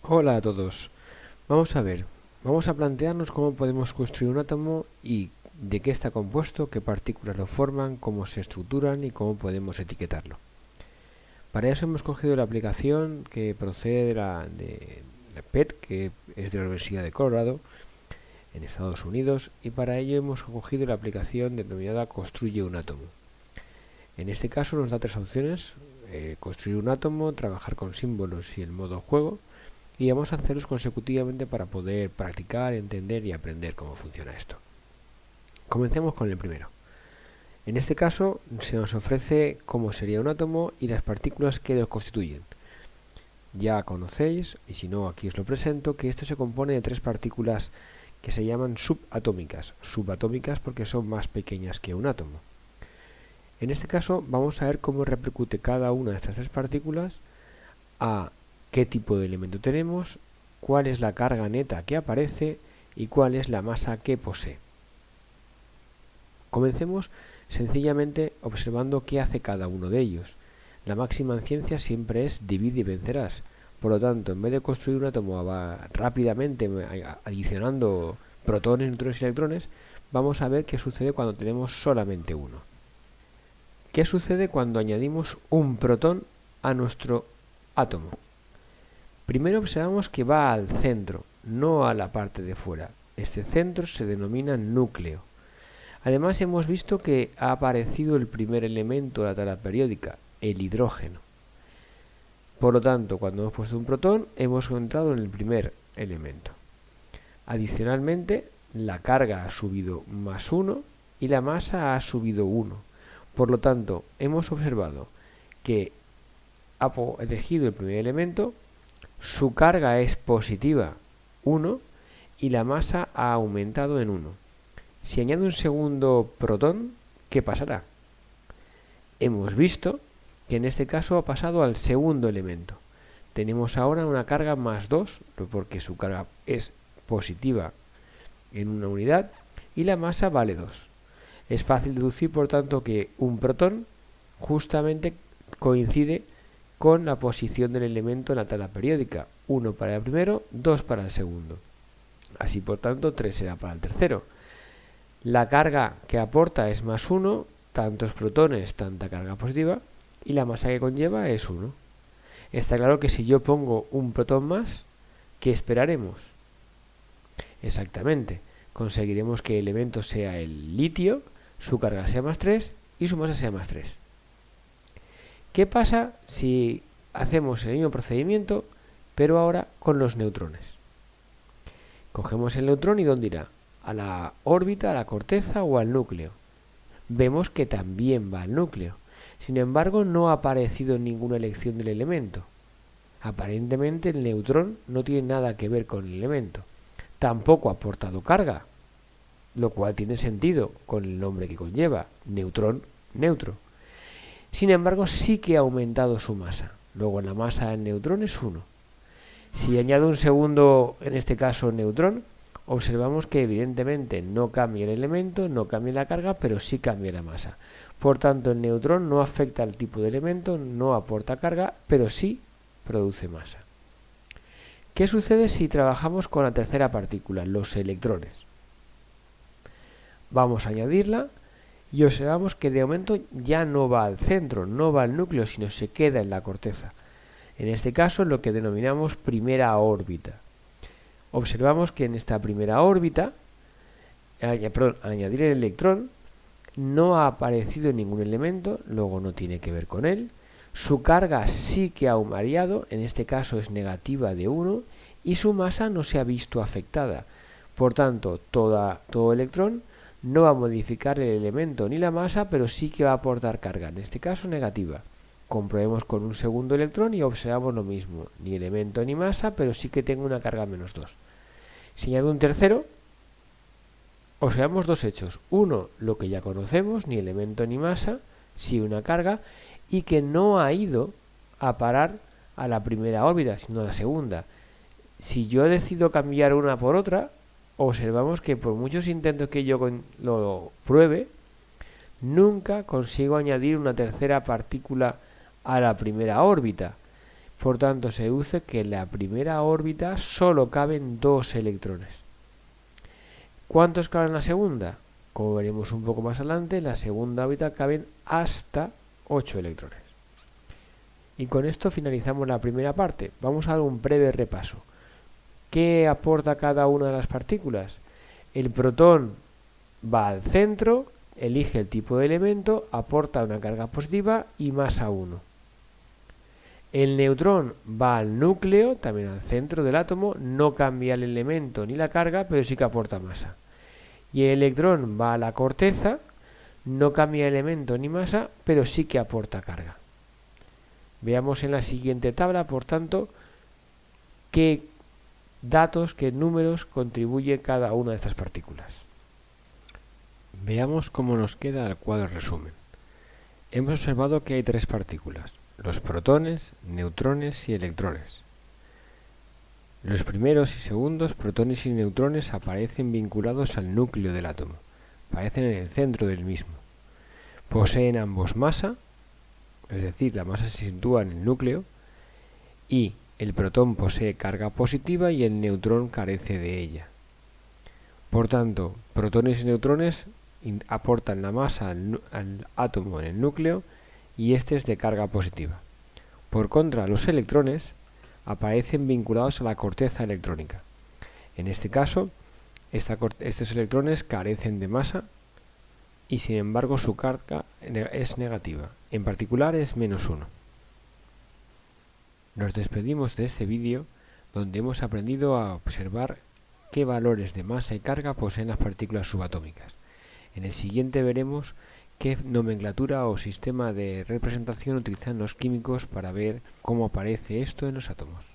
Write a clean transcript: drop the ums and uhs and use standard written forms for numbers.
Hola a todos. Vamos a ver, vamos a plantearnos cómo podemos construir un átomo y de qué está compuesto, qué partículas lo forman, cómo se estructuran y cómo podemos etiquetarlo. Para eso hemos cogido la aplicación que procede de la PET, que es de la Universidad de Colorado, en Estados Unidos, y para ello hemos cogido la aplicación denominada Construye un átomo. En este caso nos da tres opciones: construir un átomo, trabajar con símbolos y el modo juego, y vamos a hacerlos consecutivamente para poder practicar, entender y aprender cómo funciona esto. Comencemos con el primero. En este caso se nos ofrece cómo sería un átomo y las partículas que lo constituyen. Ya conocéis, y si no aquí os lo presento, que esto se compone de tres partículas que se llaman subatómicas. Subatómicas porque son más pequeñas que un átomo. En este caso vamos a ver cómo repercute cada una de estas tres partículas a qué tipo de elemento tenemos, cuál es la carga neta que aparece y cuál es la masa que posee. Comencemos sencillamente observando qué hace cada uno de ellos. La máxima en ciencia siempre es divide y vencerás. Por lo tanto, en vez de construir un átomo rápidamente adicionando protones, neutrones y electrones, vamos a ver qué sucede cuando tenemos solamente uno. ¿Qué sucede cuando añadimos un protón a nuestro átomo? Primero observamos que va al centro, no a la parte de fuera. Este centro se denomina núcleo. Además hemos visto que ha aparecido el primer elemento de la tabla periódica, el hidrógeno. Por lo tanto, cuando hemos puesto un protón, hemos entrado en el primer elemento. Adicionalmente, la carga ha subido más 1 y la masa ha subido 1. Por lo tanto, hemos observado que ha elegido el primer elemento, su carga es positiva 1 y la masa ha aumentado en 1. Si añado un segundo protón, ¿qué pasará? Hemos visto que en este caso ha pasado al segundo elemento. Tenemos ahora una carga más 2, porque su carga es positiva en una unidad y la masa vale 2. Es fácil deducir, por tanto, que un protón justamente coincide con la posición del elemento en la tabla periódica. 1 para el primero, 2 para el segundo. Así, por tanto, 3 será para el tercero. La carga que aporta es más 1, tantos protones, tanta carga positiva, y la masa que conlleva es 1. Está claro que si yo pongo un protón más, ¿qué esperaremos? Exactamente, conseguiremos que el elemento sea el litio, su carga sea más 3 y su masa sea más 3. ¿Qué pasa si hacemos el mismo procedimiento, pero ahora con los neutrones? Cogemos el neutrón y ¿dónde irá? ¿A la órbita, a la corteza o al núcleo? Vemos que también va al núcleo. Sin embargo, no ha aparecido ninguna elección del elemento. Aparentemente el neutrón no tiene nada que ver con el elemento. Tampoco ha aportado carga, lo cual tiene sentido con el nombre que conlleva, neutrón, neutro. Sin embargo, sí que ha aumentado su masa. Luego la masa del neutrón es 1. Si añado un segundo, en este caso neutrón, observamos que evidentemente no cambia el elemento, no cambia la carga, pero sí cambia la masa. Por tanto, el neutrón no afecta al tipo de elemento, no aporta carga, pero sí produce masa. ¿Qué sucede si trabajamos con la tercera partícula, los electrones? Vamos a añadirla y observamos que de momento ya no va al centro, no va al núcleo, sino se queda en la corteza. En este caso, lo que denominamos primera órbita. Observamos que en esta primera órbita, al añadir el electrón, no ha aparecido ningún elemento, luego no tiene que ver con él. Su carga sí que ha variado, en este caso es negativa de 1, y su masa no se ha visto afectada. Por tanto, todo electrón no va a modificar el elemento ni la masa, pero sí que va a aportar carga, en este caso negativa. Comprobemos con un segundo electrón y observamos lo mismo, ni elemento ni masa, pero sí que tengo una carga menos 2. Si añado un tercero, observamos dos hechos. Uno, lo que ya conocemos, ni elemento ni masa, sí una carga, y que no ha ido a parar a la primera órbita, sino a la segunda. Si yo decido cambiar una por otra, observamos que por muchos intentos que yo lo pruebe, nunca consigo añadir una tercera partícula a la primera órbita. Por tanto, se deduce que en la primera órbita solo caben 2 electrones. ¿Cuántos caben en la segunda? Como veremos un poco más adelante, en la segunda órbita caben hasta 8 electrones. Y con esto finalizamos la primera parte. Vamos a dar un breve repaso. ¿Qué aporta cada una de las partículas? El protón va al centro, elige el tipo de elemento, aporta una carga positiva y masa 1. El neutrón va al núcleo, también al centro del átomo, no cambia el elemento ni la carga, pero sí que aporta masa. Y el electrón va a la corteza, no cambia elemento ni masa, pero sí que aporta carga. Veamos en la siguiente tabla, por tanto, qué datos, qué números contribuye cada una de estas partículas. Veamos cómo nos queda el cuadro resumen. Hemos observado que hay 3 partículas: los protones, neutrones y electrones. Los primeros y segundos protones y neutrones aparecen vinculados al núcleo del átomo, aparecen en el centro del mismo. Poseen ambos masa, es decir, la masa se sitúa en el núcleo, y el protón posee carga positiva y el neutrón carece de ella. Por tanto, protones y neutrones aportan la masa al átomo en el núcleo y este es de carga positiva. Por contra, los electrones aparecen vinculados a la corteza electrónica. En este caso, estos electrones carecen de masa y sin embargo su carga es negativa. En particular es -1. Nos despedimos de este vídeo donde hemos aprendido a observar qué valores de masa y carga poseen las partículas subatómicas. En el siguiente veremos qué nomenclatura o sistema de representación utilizan los químicos para ver cómo aparece esto en los átomos.